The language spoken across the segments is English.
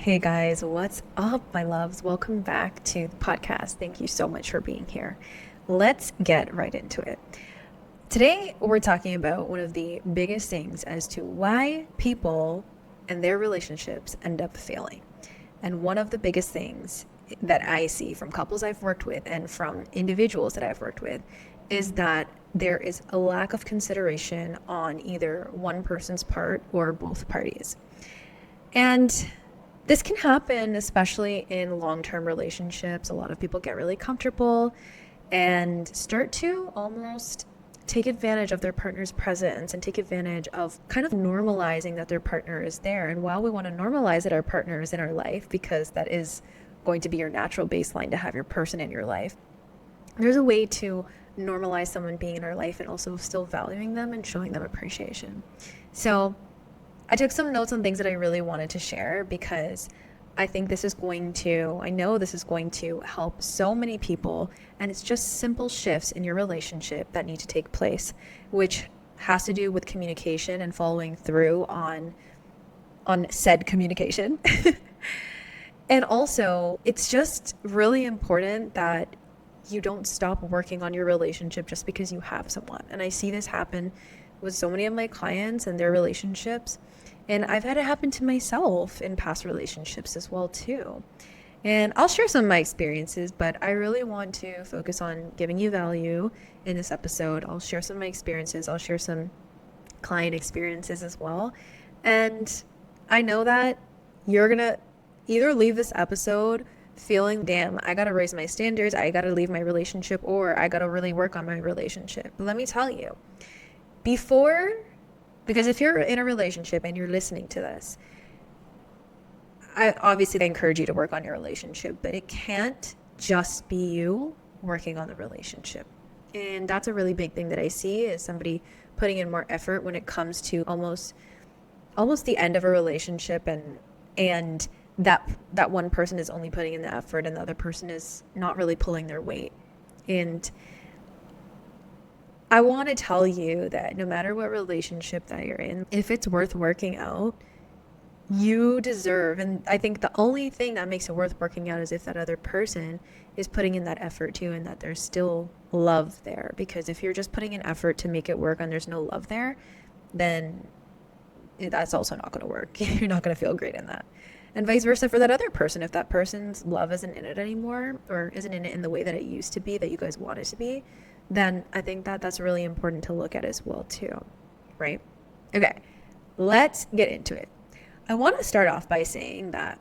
Hey guys, what's up, my loves? Welcome back to the podcast. Thank you so much for being here. Let's get right into it. Today, we're talking about one of the biggest things as to why people and their relationships end up failing. And one of the biggest things that I see from couples I've worked with and from individuals that I've worked with is that there is a lack of consideration on either one person's part or both parties. And this can happen, especially in long-term relationships. A lot of people get really comfortable and start to almost take advantage of their partner's presence and take advantage of kind of normalizing that their partner is there. And while we want to normalize that our partner is in our life, because that is going to be your natural baseline to have your person in your life, there's a way to normalize someone being in our life and also still valuing them and showing them appreciation. So I took some notes on things that I really wanted to share because I know this is going to help so many people, and it's just simple shifts in your relationship that need to take place, which has to do with communication and following through on said communication. And also, it's just really important that you don't stop working on your relationship just because you have someone. And I see this happen with so many of my clients and their relationships. And I've had it happen to myself in past relationships as well too. And I'll share some of my experiences, but I really want to focus on giving you value in this episode. I'll share some of my experiences. I'll share some client experiences as well. And I know that you're going to either leave this episode feeling, damn, I got to raise my standards, I got to leave my relationship, or I got to really work on my relationship. But let me tell you, because if you're in a relationship and you're listening to this, I encourage you to work on your relationship, but it can't just be you working on the relationship. And that's a really big thing that I see is somebody putting in more effort when it comes to almost the end of a relationship, and that one person is only putting in the effort and the other person is not really pulling their weight. And I want to tell you that no matter what relationship that you're in, if it's worth working out, you deserve, and I think the only thing that makes it worth working out is if that other person is putting in that effort too, and that there's still love there. Because if you're just putting in effort to make it work and there's no love there, then that's also not going to work. You're not going to feel great in that. And vice versa for that other person. If that person's love isn't in it anymore, or isn't in it in the way that it used to be, that you guys want it to be, then I think that that's really important to look at as well too, right? Okay, let's get into it. I want to start off by saying that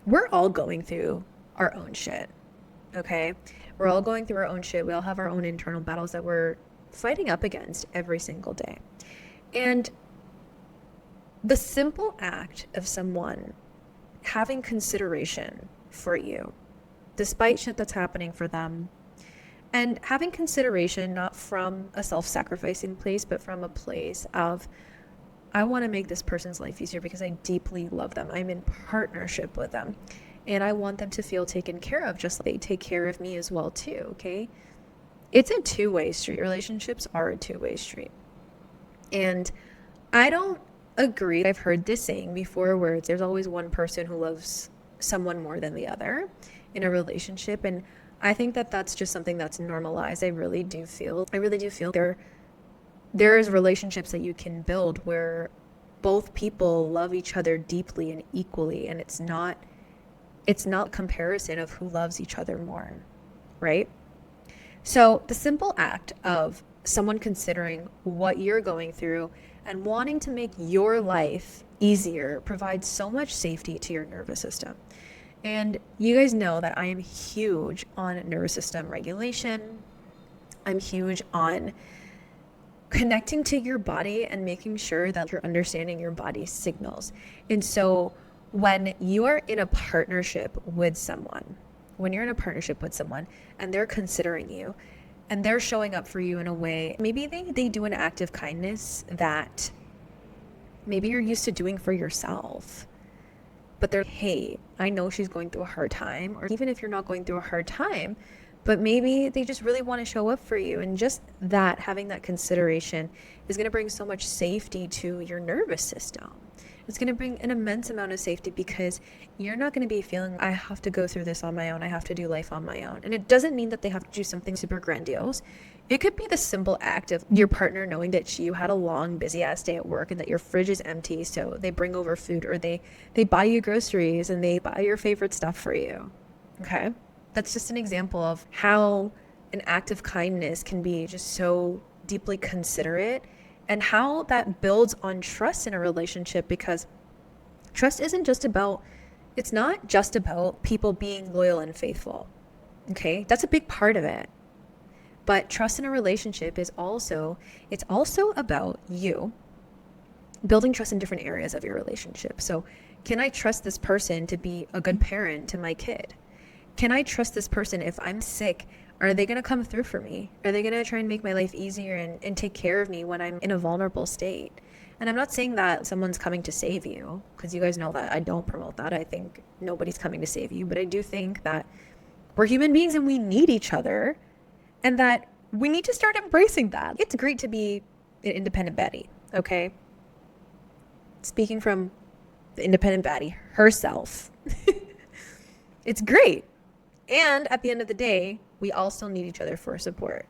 we're all going through our own shit, okay? We're all going through our own shit. We all have our own internal battles that we're fighting up against every single day. And the simple act of someone having consideration for you, despite shit that's happening for them, and having consideration not from a self-sacrificing place, but from a place of, I want to make this person's life easier because I deeply love them. I'm in partnership with them. And I want them to feel taken care of just like they take care of me as well too, okay? It's a two-way street. Relationships are a two-way street. And I don't agree. I've heard this saying before where there's always one person who loves someone more than the other in a relationship. And I think that that's just something that's normalized. I really do feel there is relationships that you can build where both people love each other deeply and equally, and it's not comparison of who loves each other more, right? So the simple act of someone considering what you're going through and wanting to make your life easier provides so much safety to your nervous system. And you guys know that I am huge on nervous system regulation. I'm huge on connecting to your body and making sure that you're understanding your body's signals. And so when you are in a partnership with someone, and they're considering you and they're showing up for you in a way, maybe they do an act of kindness that maybe you're used to doing for yourself, but they're, hey, I know she's going through a hard time. Or even if you're not going through a hard time, but maybe they just really want to show up for you. And just that, having that consideration is going to bring so much safety to your nervous system. It's going to bring an immense amount of safety because you're not going to be feeling, I have to go through this on my own. I have to do life on my own. And it doesn't mean that they have to do something super grandiose. It could be the simple act of your partner knowing that you had a long, busy ass day at work and that your fridge is empty. So they bring over food, or they buy you groceries and they buy your favorite stuff for you. Okay. That's just an example of how an act of kindness can be just so deeply considerate, and how that builds on trust in a relationship, because trust isn't just about, it's not just about people being loyal and faithful. Okay. That's a big part of it. But trust in a relationship is also about you building trust in different areas of your relationship. So can I trust this person to be a good parent to my kid? Can I trust this person if I'm sick? Are they going to come through for me? Are they going to try and make my life easier and take care of me when I'm in a vulnerable state? And I'm not saying that someone's coming to save you, because you guys know that I don't promote that. I think nobody's coming to save you. But I do think that we're human beings and we need each other, and that we need to start embracing that. It's great to be an independent baddie, okay? Speaking from the independent baddie herself. It's great. And at the end of the day, we all still need each other for support.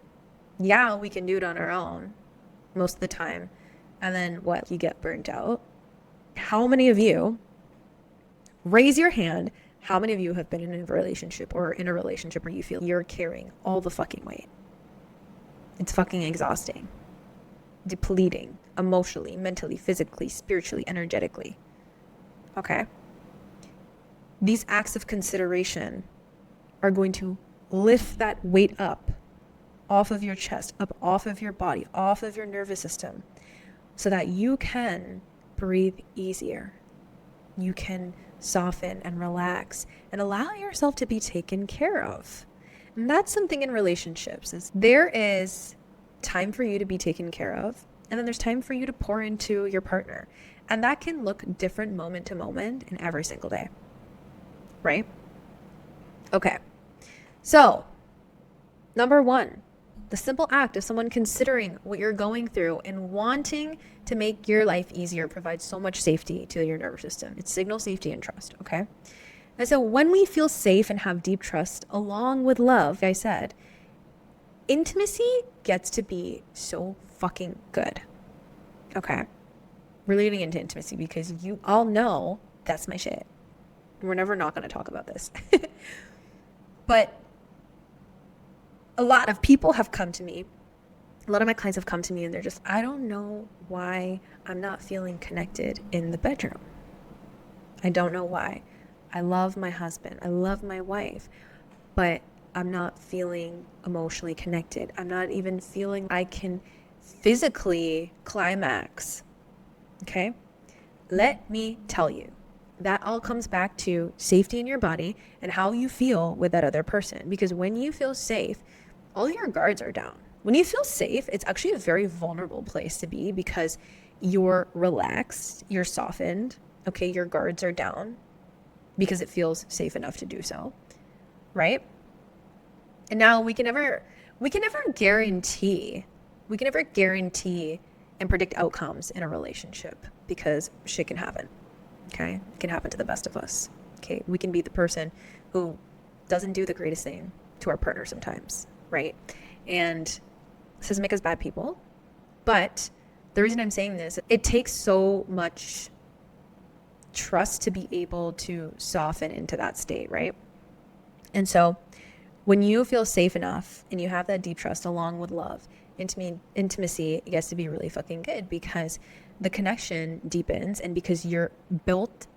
Yeah, we can do it on our own most of the time. And then what? You get burnt out. How many of you, raise your hand, how many of you have been in a relationship where you feel you're carrying all the fucking weight? It's fucking exhausting, depleting, emotionally, mentally, physically, spiritually, energetically. Okay? These acts of consideration are going to lift that weight up off of your chest, up off of your body, off of your nervous system, so that you can breathe easier. You can soften and relax and allow yourself to be taken care of. And that's something in relationships, is there is time for you to be taken care of, and then there's time for you to pour into your partner. And that can look different moment to moment in every single day. Right? Okay. So, number one, the simple act of someone considering what you're going through and wanting to make your life easier provides so much safety to your nervous system. It signals safety and trust, okay? And so when we feel safe and have deep trust along with love, like I said, intimacy gets to be so fucking good, okay? Relating into intimacy, because you all know that's my shit. We're never not going to talk about this. But a lot of people have come to me, a lot of my clients have come to me and they're just, I don't know why I'm not feeling connected in the bedroom. I don't know why. I love my husband. I love my wife, but I'm not feeling emotionally connected. I'm not even feeling I can physically climax. Okay? Let me tell you, that all comes back to safety in your body and how you feel with that other person. Because when you feel safe, all your guards are down. When you feel safe, it's actually a very vulnerable place to be, because you're relaxed, you're softened, okay, your guards are down because it feels safe enough to do so, right? And now we can never guarantee and predict outcomes in a relationship, because shit can happen. Okay, it can happen to the best of us. Okay, we can be the person who doesn't do the greatest thing to our partner sometimes, right? And this doesn't make us bad people, but the reason I'm saying this, it takes so much trust to be able to soften into that state, right? And so when you feel safe enough and you have that deep trust along with love, intimacy gets to be really fucking good, because the connection deepens, and because you've built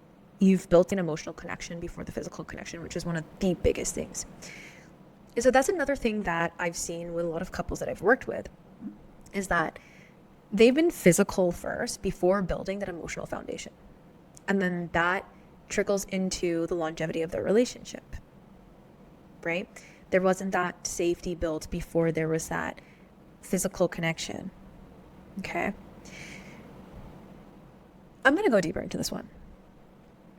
an emotional connection before the physical connection, which is one of the biggest things. And so that's another thing that I've seen with a lot of couples that I've worked with, is that they've been physical first before building that emotional foundation. And then that trickles into the longevity of their relationship, right? There wasn't that safety built before there was that physical connection. Okay. I'm going to go deeper into this one.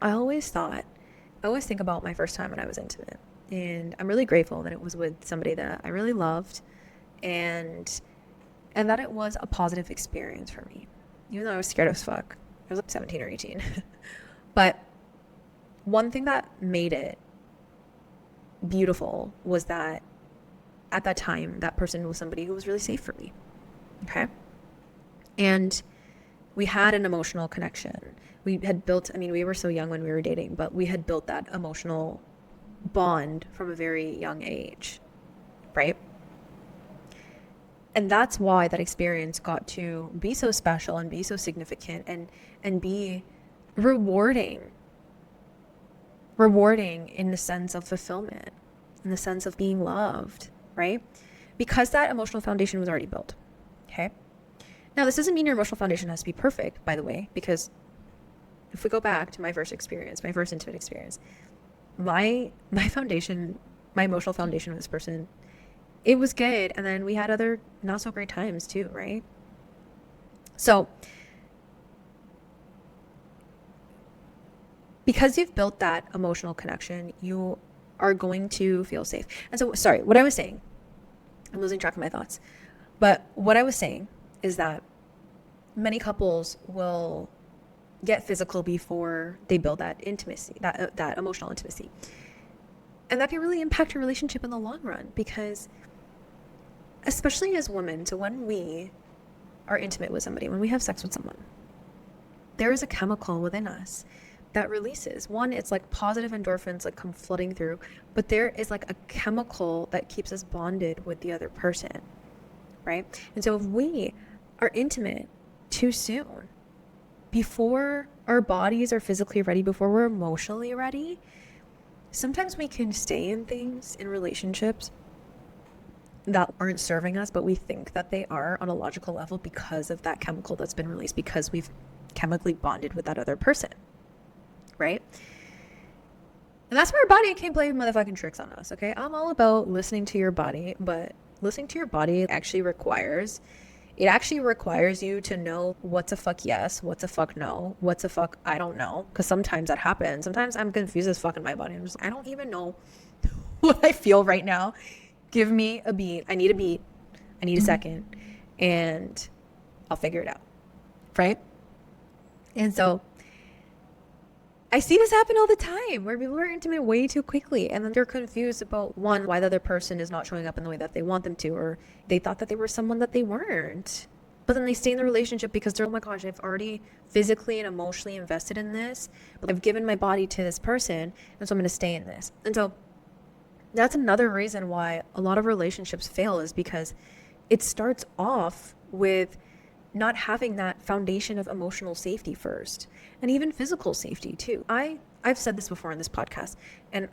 I always think about my first time when I was intimate, and I'm really grateful that it was with somebody that I really loved, and that it was a positive experience for me. Even though I was scared as fuck, was like 17 or 18. But one thing that made it beautiful was that at that time, that person was somebody who was really safe for me. Okay. And we had an emotional connection. We had built, we were so young when we were dating, but we had built that emotional bond from a very young age, right? And that's why that experience got to be so special and be so significant and be rewarding in the sense of fulfillment, in the sense of being loved, right? Because that emotional foundation was already built. Okay. Now, this doesn't mean your emotional foundation has to be perfect, by the way, because if we go back to my first experience, my first intimate experience, my foundation, my emotional foundation with this person, it was good. And then we had other not so great times too, right? So because you've built that emotional connection, you are going to feel safe. And so, sorry, what I was saying, I'm losing track of my thoughts. But what I was saying is that many couples will get physical before they build that intimacy, that emotional intimacy. And that can really impact your relationship in the long run, because especially as women, so when we are intimate with somebody, when we have sex with someone, there is a chemical within us that releases. One, it's like positive endorphins like come flooding through, but there is like a chemical that keeps us bonded with the other person, right? And so if we are intimate too soon, before our bodies are physically ready, before we're emotionally ready, sometimes we can stay in things, in relationships that aren't serving us, but we think that they are on a logical level because of that chemical that's been released, because we've chemically bonded with that other person, right? And that's where our body can play motherfucking tricks on us, okay? I'm all about listening to your body, but listening to your body actually requires you to know what's a fuck yes, what's a fuck no, what's a fuck I don't know. Because sometimes that happens. Sometimes I'm confused as fuck in my body. I'm just like, I don't even know what I feel right now. Give me a beat. I need a beat. I need a second. And I'll figure it out. Right? And so I see this happen all the time, where people are intimate way too quickly, and then they're confused about, one, why the other person is not showing up in the way that they want them to, or they thought that they were someone that they weren't. But then they stay in the relationship because they're, oh my gosh, I've already physically and emotionally invested in this, but I've given my body to this person, and so I'm going to stay in this. And so that's another reason why a lot of relationships fail, is because it starts off with not having that foundation of emotional safety first, and even physical safety too. I've said this before in this podcast, and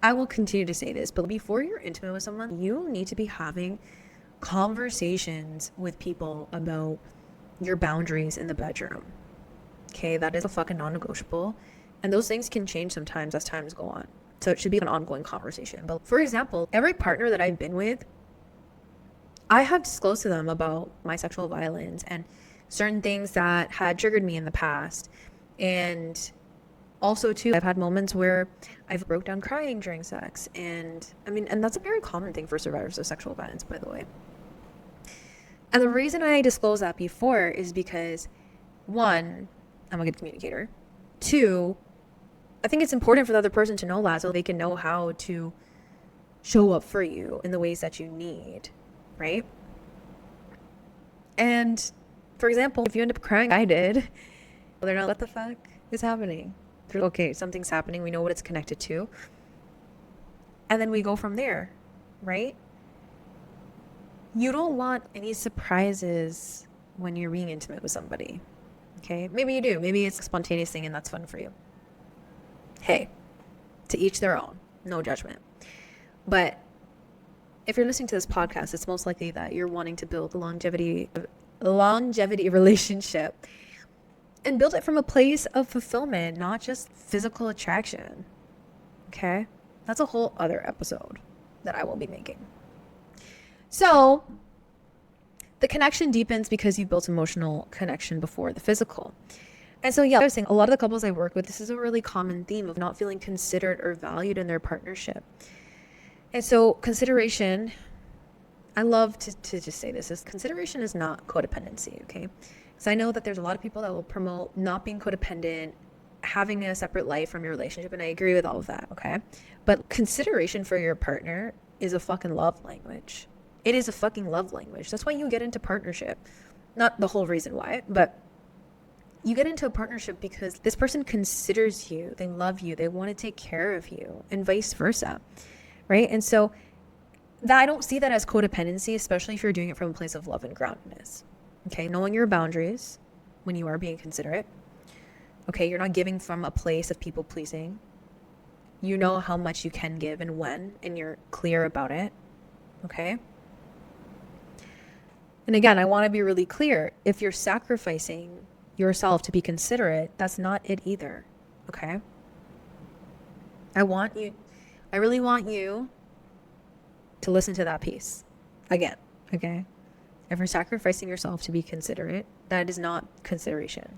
I will continue to say this, but before you're intimate with someone, you need to be having conversations with people about your boundaries in the bedroom. Okay, that is a fucking non-negotiable, and those things can change sometimes as times go on. So it should be an ongoing conversation. But for example, every partner that I've been with, I have disclosed to them about my sexual violence and certain things that had triggered me in the past. And also too, I've had moments where I've broke down crying during sex. And that's a very common thing for survivors of sexual violence, by the way. And the reason I disclosed that before is because, one, I'm a good communicator. Two, I think it's important for the other person to know that, so they can know how to show up for you in the ways that you need. Right? And for example, if you end up crying, I did, they're not, what the fuck is happening? They're okay, something's happening. We know what it's connected to. And then we go from there, right? You don't want any surprises when you're being intimate with somebody. Okay? Maybe you do. Maybe it's a spontaneous thing and that's fun for you. Hey, to each their own. No judgment. But if you're listening to this podcast, it's most likely that you're wanting to build a longevity relationship and build it from a place of fulfillment, not just physical attraction. Okay? That's a whole other episode that I will be making. So the connection deepens because you built emotional connection before the physical. And so, I was saying, a lot of the couples I work with, this is a really common theme of not feeling considered or valued in their partnership. And so consideration, I love to just say this, is consideration is not codependency, okay? So I know that there's a lot of people that will promote not being codependent, having a separate life from your relationship, and I agree with all of that, okay? But consideration for your partner is a fucking love language. It is a fucking love language. That's why you get into partnership. Not the whole reason why, but you get into a partnership because this person considers you, they love you, they want to take care of you, and vice versa, right? And so that I don't see that as codependency, especially if you're doing it from a place of love and groundedness. Okay, knowing your boundaries when you are being considerate. Okay, you're not giving from a place of people pleasing. You know how much you can give and when, and you're clear about it. Okay? And again, I want to be really clear. If you're sacrificing yourself to be considerate, that's not it either. Okay? I really want you to listen to that piece again. Okay? If you're sacrificing yourself to be considerate, that is not consideration.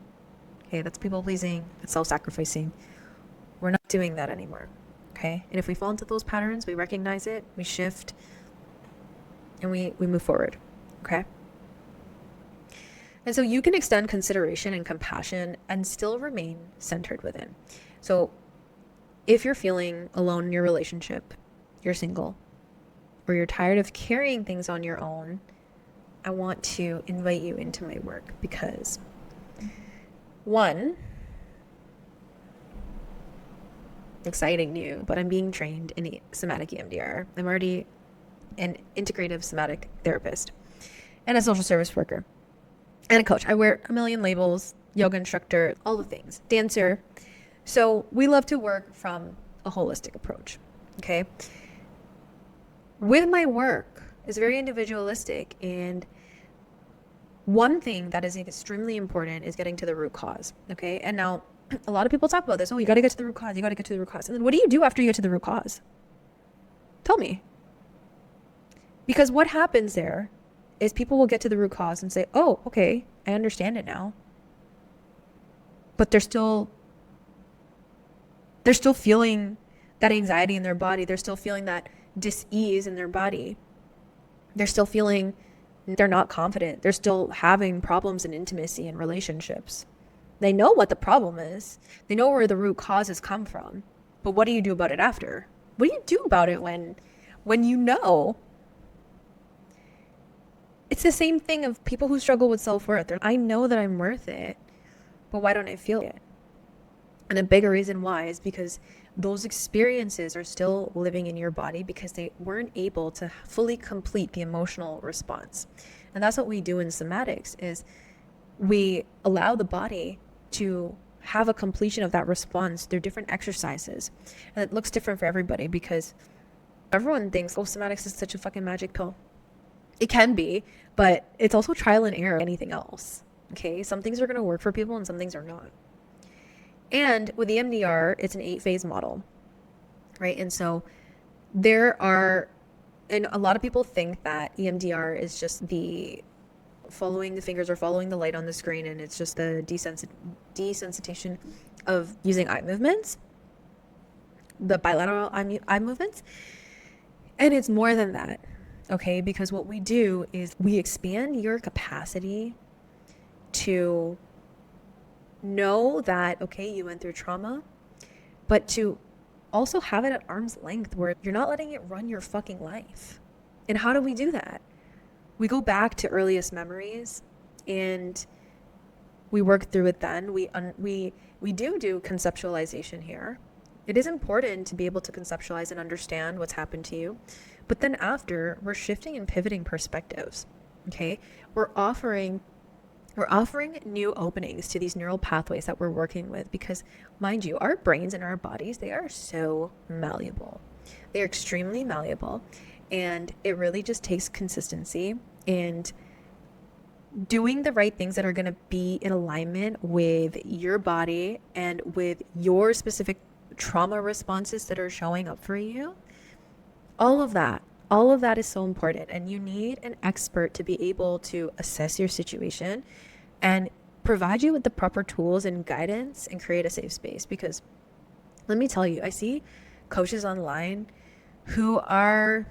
Okay, that's people pleasing, that's self-sacrificing. We're not doing that anymore. Okay? And if we fall into those patterns, we recognize it, we shift, and we move forward. Okay? And so you can extend consideration and compassion and still remain centered within. So if you're feeling alone in your relationship, you're single, or you're tired of carrying things on your own, I want to invite you into my work because, one, exciting new, but I'm being trained in Somatic EMDR. I'm already an integrative somatic therapist and a social service worker and a coach. I wear a million labels, yoga instructor, all the things, dancer. So we love to work from a holistic approach, okay? With my work, it's very individualistic, and one thing that is extremely important is getting to the root cause, okay? And now, a lot of people talk about this. Oh, you got to get to the root cause. You got to get to the root cause. And then what do you do after you get to the root cause? Tell me. Because what happens there is people will get to the root cause and say, oh, okay, I understand it now. But they're still feeling that anxiety in their body. They're still feeling that dis-ease in their body. They're still feeling they're not confident. They're still having problems in intimacy and relationships. They know what the problem is. They know where the root causes come from. But what do you do about it after? What do you do about it when you know? It's the same thing of people who struggle with self-worth. I know that I'm worth it, but why don't I feel it? And a bigger reason why is because those experiences are still living in your body because they weren't able to fully complete the emotional response. And that's what we do in somatics is we allow the body to have a completion of that response through different exercises. And it looks different for everybody because everyone thinks, oh, somatics is such a fucking magic pill. It can be, but it's also trial and error, anything else. Okay, some things are going to work for people and some things are not. And with EMDR, it's an 8-phase model, right? And so and a lot of people think that EMDR is just the following the fingers or following the light on the screen, and it's just the desensitization of using eye movements, the bilateral eye movements. And it's more than that, okay? Because what we do is we expand your capacity to know that, okay, you went through trauma, but to also have it at arm's length where you're not letting it run your fucking life. And how do we do that? We go back to earliest memories and we work through it then. We do conceptualization here. It is important to be able to conceptualize and understand what's happened to you. But then after, we're shifting and pivoting perspectives, okay? We're offering new openings to these neural pathways that we're working with because, mind you, our brains and our bodies, they are so malleable. They're extremely malleable. And it really just takes consistency and doing the right things that are going to be in alignment with your body and with your specific trauma responses that are showing up for you. All of that is so important. And you need an expert to be able to assess your situation and provide you with the proper tools and guidance and create a safe space. Because let me tell you, I see coaches online who are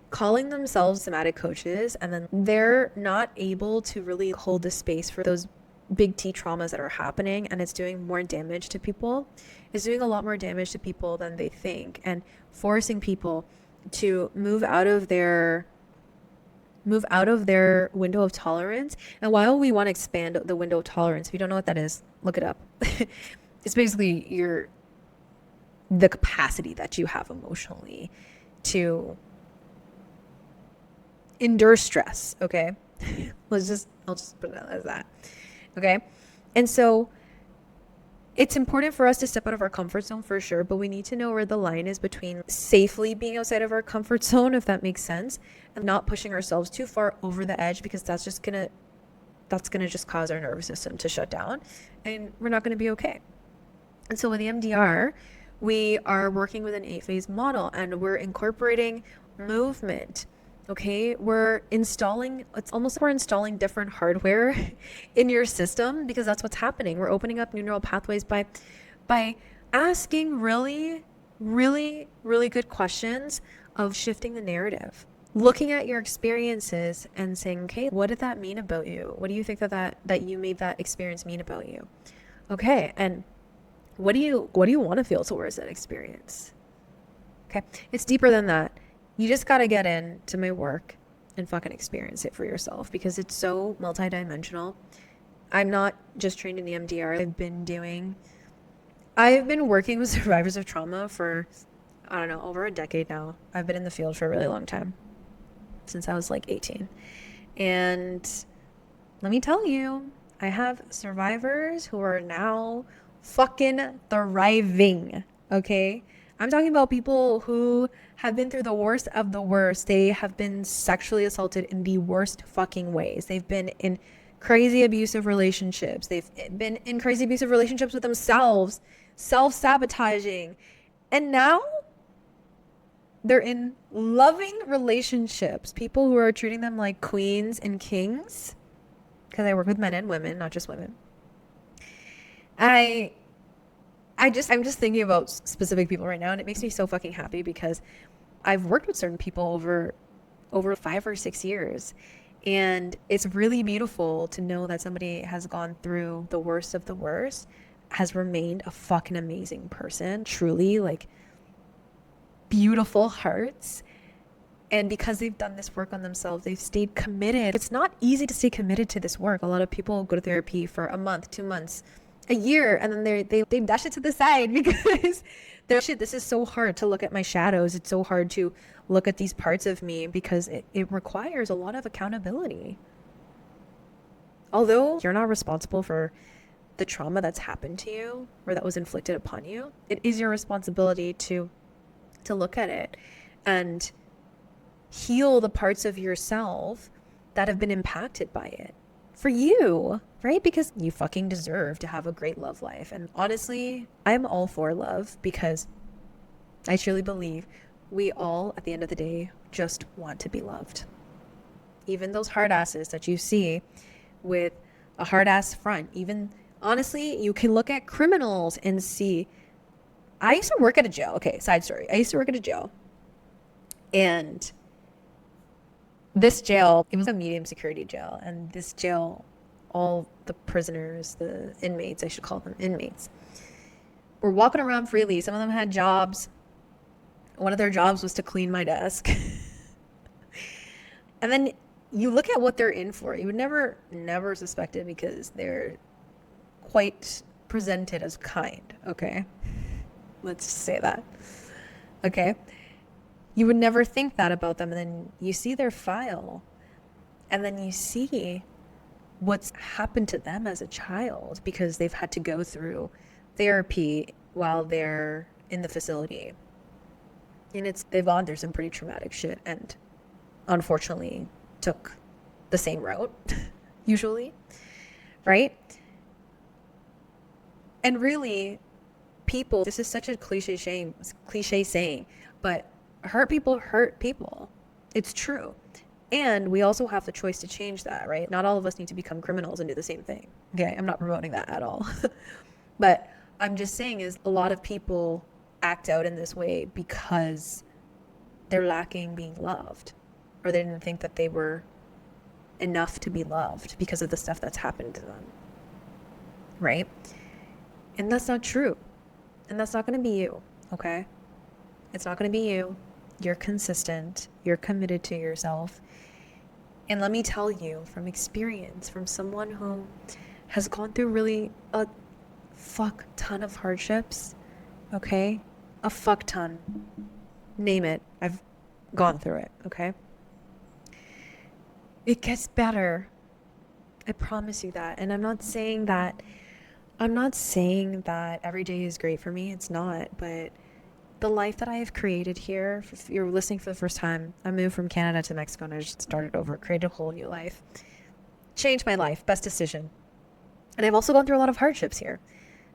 calling themselves somatic coaches, and then they're not able to really hold the space for those big T traumas that are happening, and it's doing more damage to people. It's doing a lot more damage to people than they think, and forcing people to move out of their window of tolerance. And while we want to expand the window of tolerance, if you don't know what that is, look it up. It's basically the capacity that you have emotionally to endure stress. Okay. I'll just put it as that. Okay. And so it's important for us to step out of our comfort zone for sure, but we need to know where the line is between safely being outside of our comfort zone, if that makes sense, and not pushing ourselves too far over the edge, because that's gonna just cause our nervous system to shut down, and we're not gonna be okay. And so with the EMDR, we are working with an 8-phase model, and we're incorporating movement. Okay, it's almost like we're installing different hardware in your system, because that's what's happening. We're opening up new neural pathways by asking really, really, really good questions of shifting the narrative, looking at your experiences and saying, okay, what did that mean about you? What do you think that you made that experience mean about you? Okay, and what do you want to feel towards that experience? Okay, it's deeper than that. You just got to get into my work and fucking experience it for yourself, because it's so multidimensional. I'm not just trained in the EMDR. I've been working with survivors of trauma for, I don't know, over a decade now. I've been in the field for a really long time, since I was like 18. And let me tell you, I have survivors who are now fucking thriving. Okay? I'm talking about people who have been through the worst of the worst. They have been sexually assaulted in the worst fucking ways. They've been in crazy abusive relationships. They've been in crazy abusive relationships with themselves, self-sabotaging. And now they're in loving relationships. People who are treating them like queens and kings, because I work with men and women, not just women. I'm just thinking about specific people right now, and it makes me so fucking happy, because I've worked with certain people over 5 or 6 years, and it's really beautiful to know that somebody has gone through the worst of the worst, has remained a fucking amazing person, truly, like, beautiful hearts. And because they've done this work on themselves, they've stayed committed. It's not easy to stay committed to this work. A lot of people go to therapy for a month, 2 months, a year, and then they dash it to the side, because this is so hard to look at my shadows. It's so hard to look at these parts of me, because it requires a lot of accountability. Although you're not responsible for the trauma that's happened to you or that was inflicted upon you, it is your responsibility to look at it and heal the parts of yourself that have been impacted by it. For you, right? Because you fucking deserve to have a great love life. And honestly, I'm all for love, because I truly believe we all, at the end of the day, just want to be loved. Even those hard asses that you see with a hard ass front, even honestly, you can look at criminals and see. I used to work at a jail. Okay, side story. I used to work at a jail, and this jail, it was a medium security jail, and this jail, all the prisoners, the inmates, I should call them inmates, were walking around freely. Some of them had jobs. One of their jobs was to clean my desk. And then you look at what they're in for. You would never suspect it, because they're quite presented as kind, okay? Let's just say that. Okay? You would never think that about them, and then you see their file, and then you see what's happened to them as a child, because they've had to go through therapy while they're in the facility. And they've gone through some pretty traumatic shit, and unfortunately took the same route, usually, right? And really, people, this is such a cliche saying, but hurt people. It's true. And we also have the choice to change that, right? Not all of us need to become criminals and do the same thing. Okay, I'm not promoting that at all. But I'm just saying is a lot of people act out in this way because they're lacking being loved. or they didn't think that they were enough to be loved because of the stuff that's happened to them, right? And that's not true. And that's not going to be you, okay? It's not going to be you. You're consistent. You're committed to yourself. And let me tell you from experience, from someone who has gone through really a fuck ton of hardships, okay? A fuck ton. Name it. I've gone through it, okay? It gets better. I promise you that. And I'm not saying that every day is great for me. It's not. But the life that I have created here, if you're listening for the first time, I moved from Canada to Mexico and I just started over, created a whole new life. Changed my life. Best decision. And I've also gone through a lot of hardships here.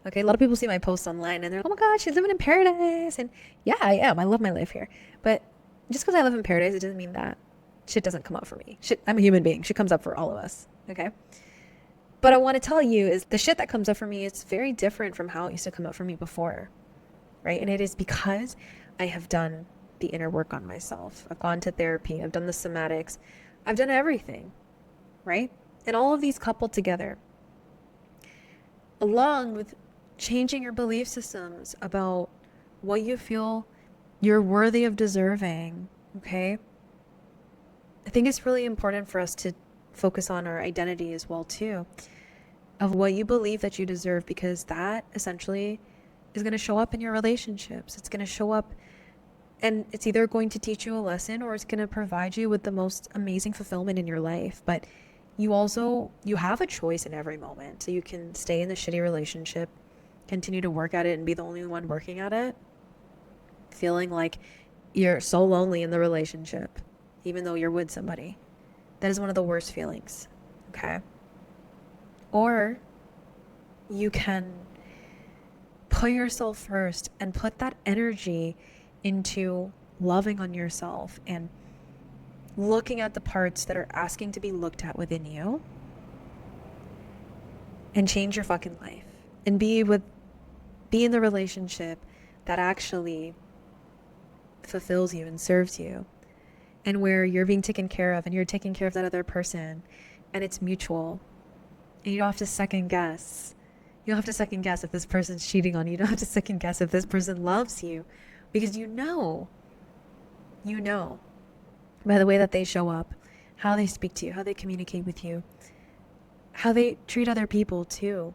Okay, a lot of people see my posts online and they're like, oh my God, she's living in paradise. And yeah, I am. I love my life here. But just because I live in paradise, it doesn't mean that shit doesn't come up for me. Shit, I'm a human being. Shit comes up for all of us. Okay? But I want to tell you is the shit that comes up for me is very different from how it used to come up for me before. Right? And it is because I have done the inner work on myself. I've gone to therapy. I've done the somatics. I've done everything. Right? And all of these coupled together, along with changing your belief systems about what you feel you're worthy of deserving, okay? I think it's really important for us to focus on our identity as well, too, of what you believe that you deserve, because that essentially is going to show up in your relationships. It's going to show up, and it's either going to teach you a lesson or it's going to provide you with the most amazing fulfillment in your life. But you have a choice in every moment. So you can stay in the shitty relationship, continue to work at it and be the only one working at it, feeling like you're so lonely in the relationship, even though you're with somebody. That is one of the worst feelings, okay? Or you can put yourself first and put that energy into loving on yourself and looking at the parts that are asking to be looked at within you and change your fucking life and be in the relationship that actually fulfills you and serves you, and where you're being taken care of and you're taking care of that other person and it's mutual, and you don't have to second guess. You don't have to second guess if this person's cheating on you. You don't have to second guess if this person loves you, because you know by the way that they show up, how they speak to you, how they communicate with you, how they treat other people too,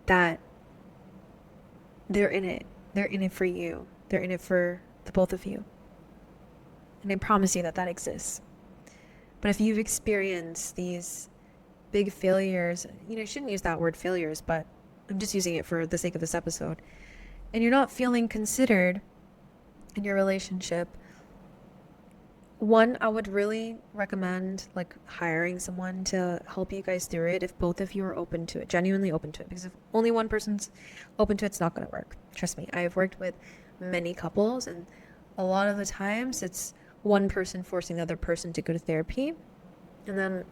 that they're in it. They're in it for you. They're in it for the both of you. And I promise you that exists. But if you've experienced these big failures, I shouldn't use that word failures, but I'm just using it for the sake of this episode, and you're not feeling considered in your relationship, one, I would really recommend hiring someone to help you guys through it if both of you are open to it, genuinely open to it. Because if only one person's open to it, it's not going to work. Trust me, I've worked with many couples, and a lot of the times it's one person forcing the other person to go to therapy, and then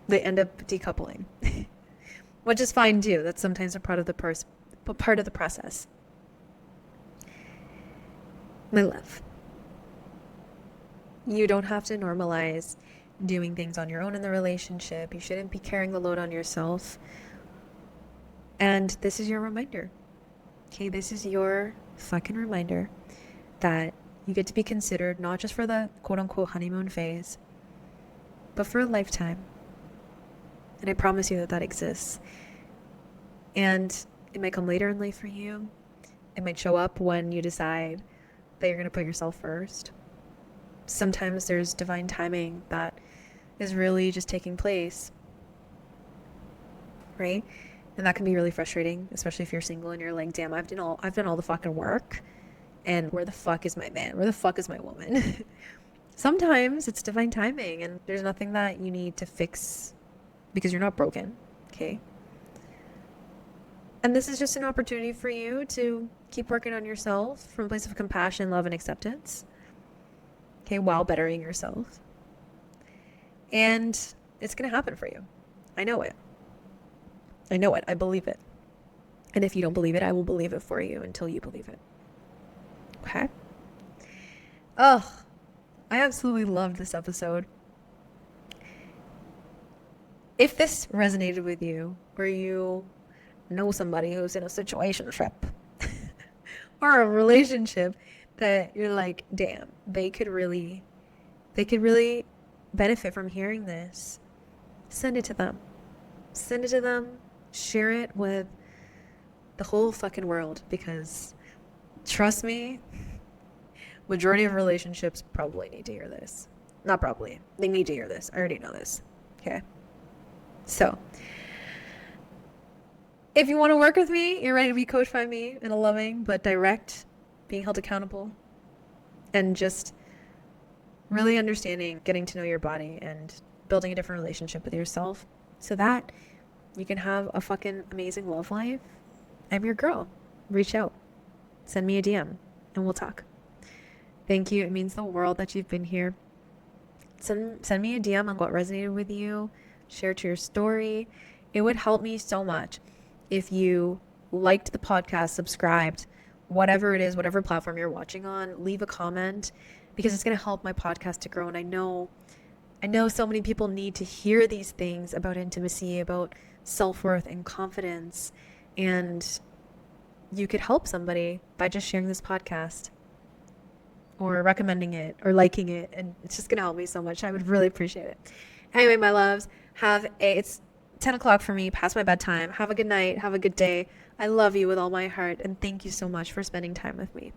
they end up decoupling, which is fine too. That's sometimes a part of the process. My love, you don't have to normalize doing things on your own in the relationship. You shouldn't be carrying the load on yourself. And this is your reminder. Okay, this is your fucking reminder that you get to be considered not just for the quote-unquote honeymoon phase, but for a lifetime. And I promise you that exists. And it might come later in life for you. It might show up when you decide that you're going to put yourself first. Sometimes there's divine timing that is really just taking place, right? And that can be really frustrating, especially if you're single and you're like, damn, I've done all the fucking work, and where the fuck is my man? Where the fuck is my woman? Sometimes it's divine timing, and there's nothing that you need to fix because you're not broken, okay? And this is just an opportunity for you to keep working on yourself from a place of compassion, love, and acceptance, okay, while bettering yourself. And it's going to happen for you. I know it. I believe it. And if you don't believe it, I will believe it for you until you believe it. Okay? Oh, I absolutely loved this episode. If this resonated with you, or you know somebody who's in a situationship or a relationship that you're like, damn, they could really benefit from hearing this, send it to them. Send it to them. Share it with the whole fucking world, because trust me, majority of relationships probably need to hear this. Not probably. They need to hear this. I already know this. Okay. So, if you want to work with me, you're ready to be coached by me in a loving but direct, being held accountable, and just really understanding, getting to know your body, and building a different relationship with yourself so that you can have a fucking amazing love life, I'm your girl. Reach out. Send me a DM and we'll talk. Thank you. It means the world that you've been here. Send me a DM on what resonated with you. Share to your story. It would help me so much if you liked the podcast, subscribed, whatever it is, whatever platform you're watching on, leave a comment, because it's going to help my podcast to grow. And I know so many people need to hear these things about intimacy, about self-worth and confidence. And you could help somebody by just sharing this podcast or recommending it or liking it. And it's just going to help me so much. I would really appreciate it. Anyway, my loves, it's 10 o'clock for me, past my bedtime. Have a good night. Have a good day. I love you with all my heart. And thank you so much for spending time with me.